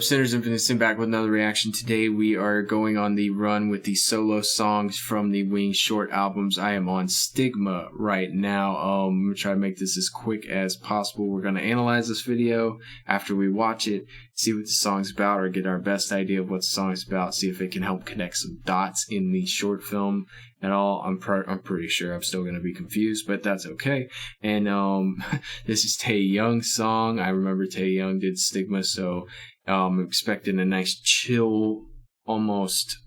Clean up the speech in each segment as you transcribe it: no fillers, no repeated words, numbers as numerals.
up, Sinners Infinite Sin, back with another reaction. Today we are going on the run with the solo songs from the Wings short albums. I am on Stigma right now. I'm going to try to make this as quick as possible. We're going to analyze this video after we watch it, see what the song's about, or get our best idea of what the song's about, see if it can help connect some dots in the short film at all. I'm pretty sure I'm still going to be confused, but that's okay. And this is Taehyung's song. I remember Taehyung did Stigma, so I'm expecting a nice chill, almost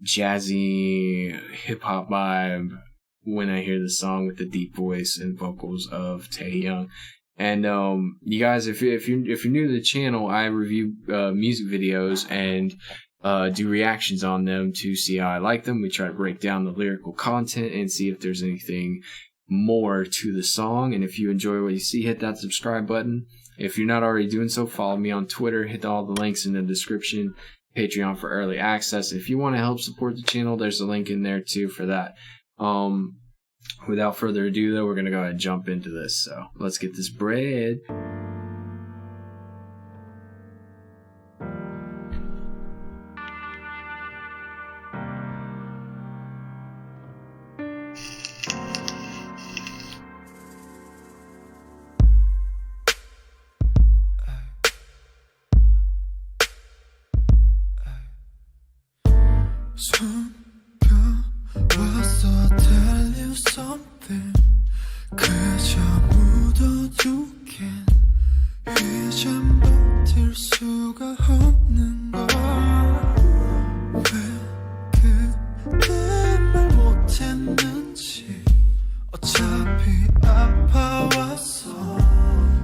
jazzy hip-hop vibe when I hear the song with the deep voice and vocals of Taehyung. And you guys, if you're new to the channel, I review music videos and do reactions on them to see how I like them. We try to break down the lyrical content and see if there's anything more to the song. And if you enjoy what you see, hit that subscribe button. If you're not already doing so, follow me on Twitter. Hit all the links in the description. Patreon for early access. If you want to help support the channel, there's a link in there too for that. Without further ado, though, we're going to go ahead and jump into this. So let's get this bread. 숨겨왔어 tell you something 그저 묻어두긴 이젠 버틸 수가 없는 걸 왜 그때 말 못했는지 어차피 아파왔어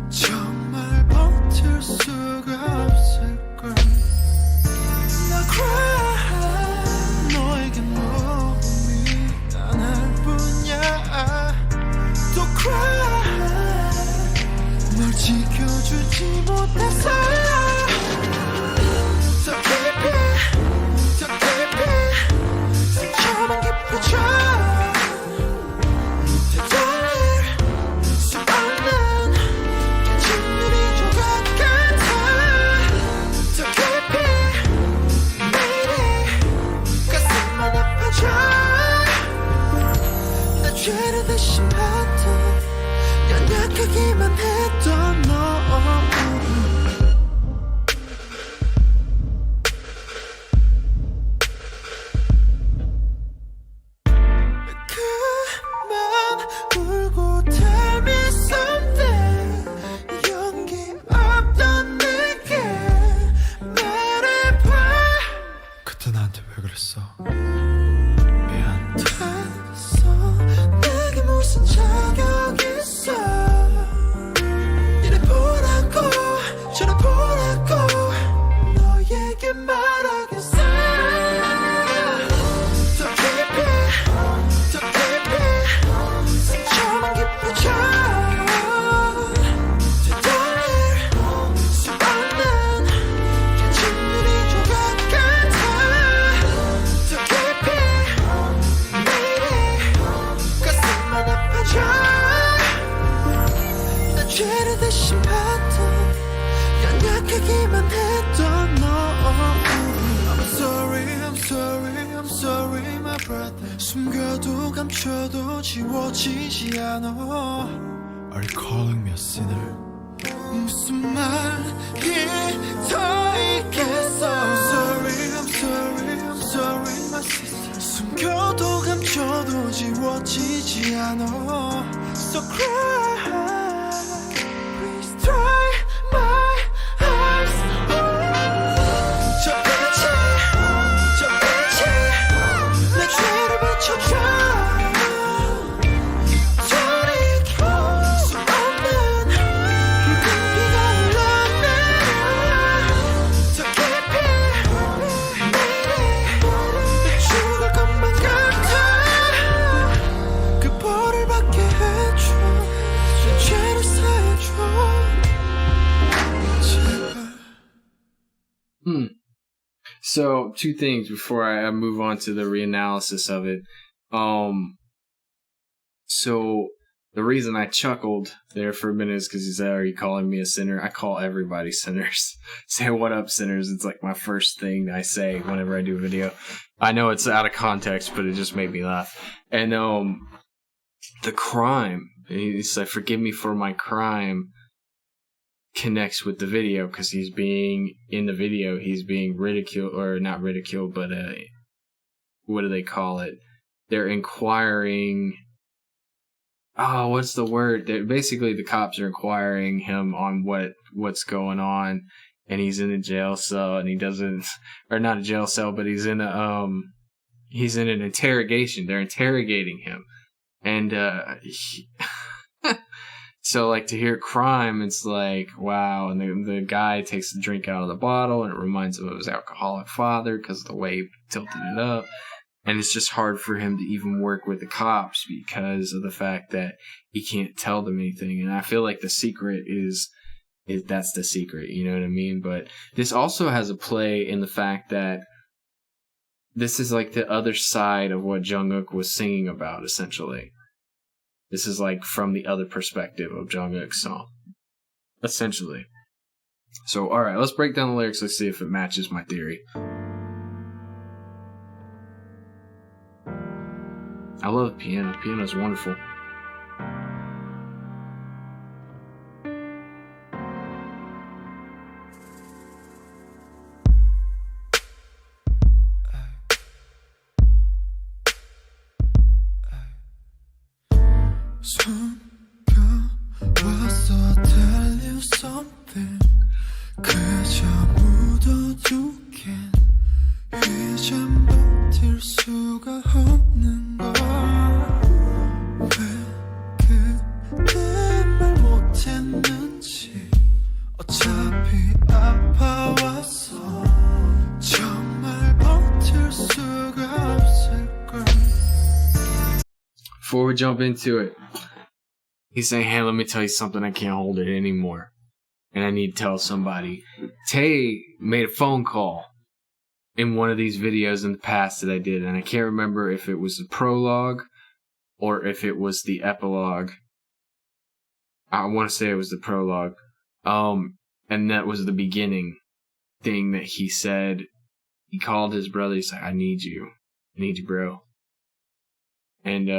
정말 버틸 수가 없을걸 나 cry 널 지켜주지 못해서 더 깊이 더 깊이 상처만 깊어져 되돌릴 수 없는 진리인 것 같아 더 깊이 매일이 가슴만 아파져 나 죄를 대신 받아 연약하기만 했던 너 그만 울고 tell me something 용기 없던 내게 말해봐 그때 나한테 왜 그랬어 미안했어 내게 무슨 자격이 있어 이래 보라고 저래 보라고 너에게 말하겠어 더 깊이 더 깊이 상처만 깊어져 되돌릴 수 없는 진리인 것 같아 더 깊이 매일이 가슴만 아파져 나 죄를 대신 받아 연약하기만 했던 너 I'm sorry, I'm sorry, I'm sorry my brother 숨겨도 감춰도 지워지지 않아 Are you calling me a sinner? 무슨 말이 더 있겠어 I'm sorry, I'm sorry, I'm sorry my sister 숨겨도 감춰도 지워지지 않아 So cry Please try my eyes 저 빛이 내 죄를 비춰줘 돌이킬 수 없는 붉은 비가 흘러내려 더 깊이 매일이 죽을 것만 같아 그 벌을 받게 해줘 내 죄를 사해줘 제발 So, two things before I move on to the reanalysis of it. So the reason I chuckled there for a minute is because he said, "Are you calling me a sinner?" I call everybody sinners. Say, "What up, sinners?" It's like my first thing I say whenever I do a video. I know it's out of context, but it just made me laugh. And the crime, he's like, "Forgive me for my crime," connects with the video because he's being ridiculed, or not ridiculed, but what do they call it? They're inquiring. Oh, what's the word? Basically, the cops are inquiring him on what's going on, and he's in a jail cell, and he doesn't, or not a jail cell, but he's in an interrogation. They're interrogating him, and so like to hear crime, it's like wow, and the guy takes the drink out of the bottle, and it reminds him of his alcoholic father because of the way he tilted it up. And it's just hard for him to even work with the cops because of the fact that he can't tell them anything. And I feel like the secret is that's the secret, you know what I mean? But this also has a play in the fact that this is like the other side of what Jungkook was singing about, essentially. This is like from the other perspective of Jungkook's song, essentially. So, alright, let's break down the lyrics. Let's see if it matches my theory. I love the piano. Piano's wonderful. 숨겨왔어 tell you something 그저 묻어두긴 이젠 버틸 수가 없는 걸 왜 그때 말 못했는지 어차피 아파왔어 정말 버틸 수가 없을걸. Before we jump into it, he's saying, "Hey, let me tell you something. I can't hold it anymore, and I need to tell somebody." Tay made a phone call in one of these videos in the past that I did, and I can't remember if it was the prologue or if it was the epilogue. I want to say it was the prologue. And that was the beginning thing that he said. He called his brother. He's like, "I need you. I need you, bro." And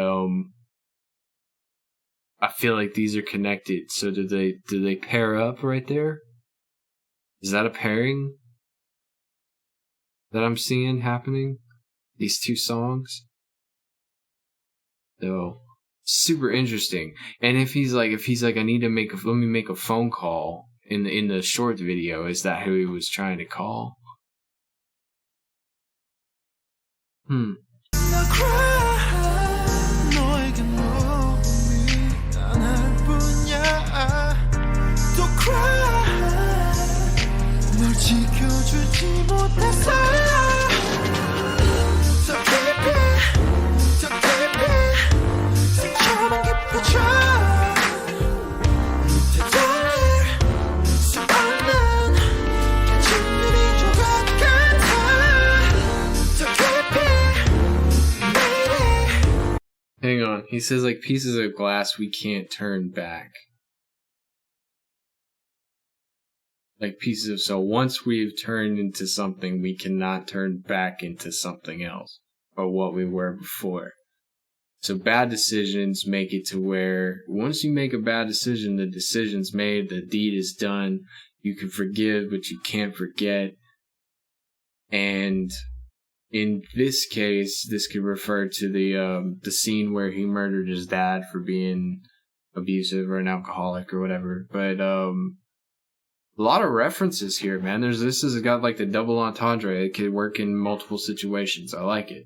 I feel like these are connected. So do they pair up right there? Is that a pairing that I'm seeing happening? These two songs? So super interesting. And if he's like, let me make a phone call in the short video, is that who he was trying to call? Hang on. He says like pieces of glass we can't turn back. Like pieces of, so once we've turned into something, we cannot turn back into something else or what we were before. So bad decisions make it to where once you make a bad decision, the decision's made, the deed is done. You can forgive, but you can't forget. And in this case, this could refer to the scene where he murdered his dad for being abusive or an alcoholic or whatever. But a lot of references here, man. This has got like the double entendre. It could work in multiple situations. I like it.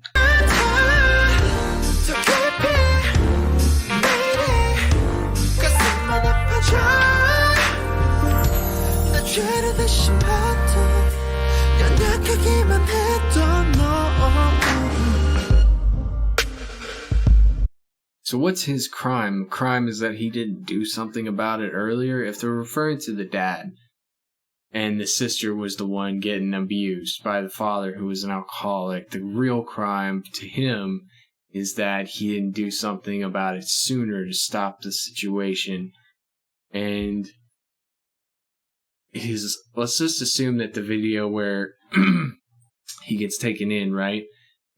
So what's his crime? Crime is that he didn't do something about it earlier. If they're referring to the dad and the sister was the one getting abused by the father who was an alcoholic, the real crime to him is that he didn't do something about it sooner to stop the situation. And let's just assume that the video where he gets taken in, right?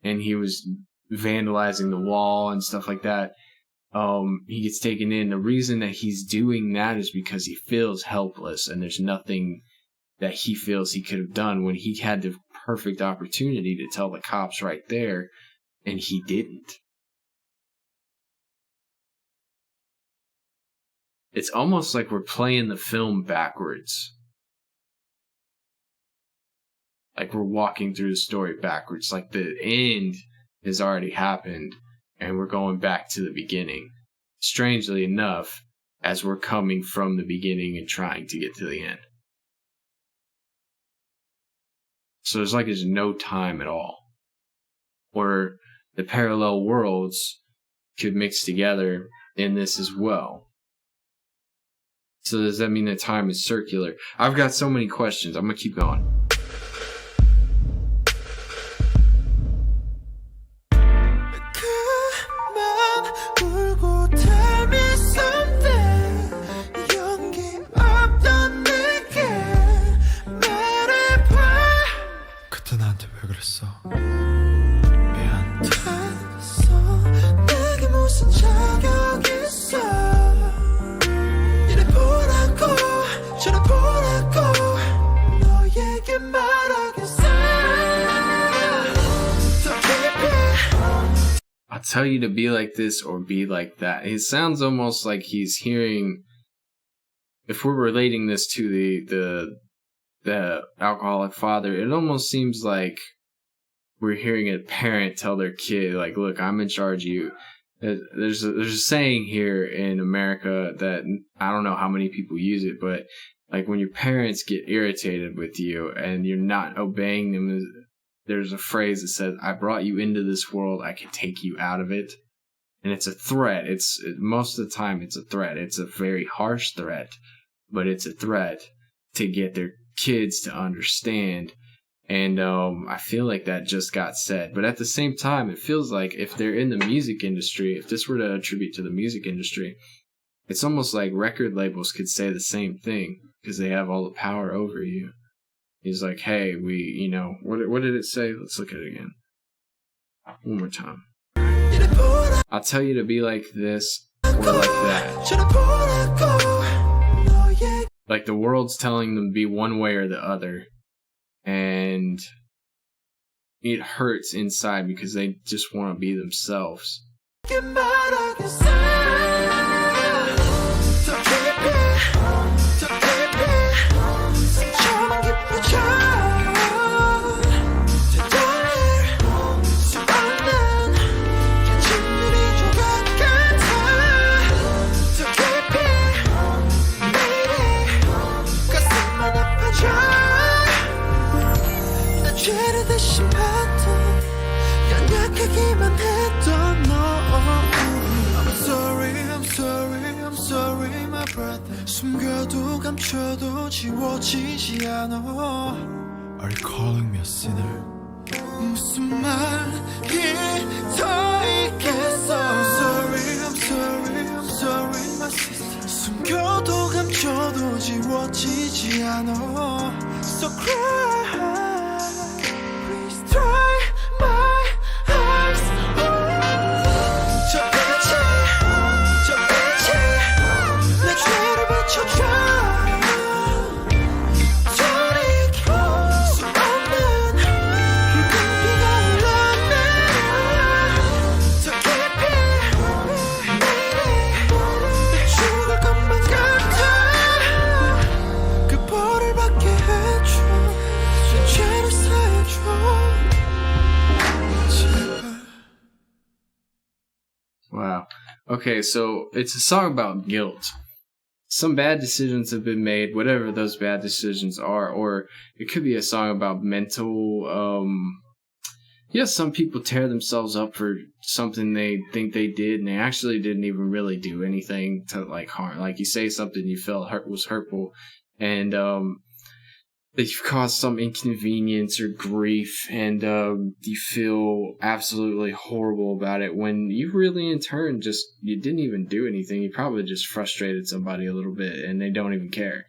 And he was vandalizing the wall and stuff like that. He gets taken in. The reason that he's doing that is because he feels helpless, and there's nothing that he feels he could have done when he had the perfect opportunity to tell the cops right there, and he didn't. It's almost like we're playing the film backwards. Like we're walking through the story backwards. Like the end has already happened, and we're going back to the beginning. Strangely enough, as we're coming from the beginning and trying to get to the end. So there's no time at all. Or the parallel worlds could mix together in this as well. So does that mean that time is circular? I've got so many questions. I'm going to keep going. I'll tell you to be like this or be like that. It sounds almost like he's hearing, if we're relating this to the alcoholic father, it almost seems like we're hearing a parent tell their kid, like, look, I'm in charge of you. There's a saying here in America that I don't know how many people use it, but like when your parents get irritated with you and you're not obeying them, there's a phrase that says, I brought you into this world, I can take you out of it. And it's a threat. Most of the time it's a threat. It's a very harsh threat, but it's a threat to get their kids to understand. And I feel like that just got said. But at the same time, it feels like if they're in the music industry, if this were to attribute to the music industry, it's almost like record labels could say the same thing because they have all the power over you. He's like, hey, what did it say? Let's look at it again. One more time. I'll tell you to be like this or like that. Like the world's telling them to be one way or the other. And it hurts inside because they just want to be themselves. 숨겨도 감춰도 지워지지 않아. Are you calling me a sinner? 무슨 말이 더 있겠어? I'm sorry my sister. 숨겨도 감춰도 지워지지 않아. So cry, please dry my eyes. 저 빛이 내 죄를 비춰줘. Wow. Okay, so it's a song about guilt. Some bad decisions have been made, whatever those bad decisions are, or it could be a song about mental, some people tear themselves up for something they think they did, and they actually didn't even really do anything to, like, harm. Like, you say something you felt was hurtful, and, you've caused some inconvenience or grief, and you feel absolutely horrible about it when you really in turn you didn't even do anything. You probably just frustrated somebody a little bit and they don't even care.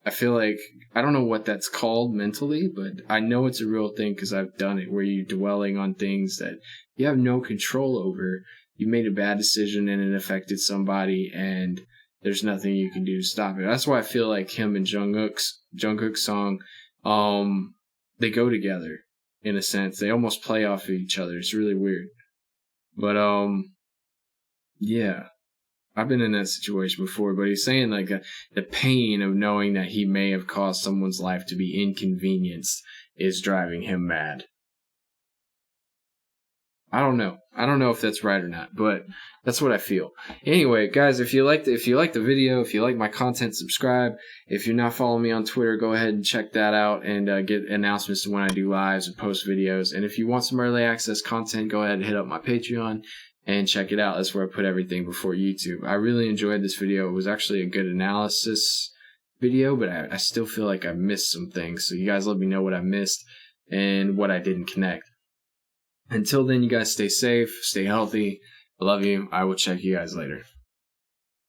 I feel like, I don't know what that's called mentally, but I know it's a real thing because I've done it, where you're dwelling on things that you have no control over. You made a bad decision and it affected somebody, and there's nothing you can do to stop it. That's why I feel like him and Jungkook's song, they go together in a sense. They almost play off of each other. It's really weird. But yeah. I've been in that situation before, but he's saying like the pain of knowing that he may have caused someone's life to be inconvenienced is driving him mad. I don't know. I don't know if that's right or not, but that's what I feel. Anyway, guys, if you like the video, if you like my content, subscribe. If you're not following me on Twitter, go ahead and check that out and get announcements when I do lives and post videos. And if you want some early access content, go ahead and hit up my Patreon and check it out. That's where I put everything before YouTube. I really enjoyed this video. It was actually a good analysis video, but I still feel like I missed some things. So you guys let me know what I missed and what I didn't connect. Until then, you guys stay safe, stay healthy. I love you. I will check you guys later.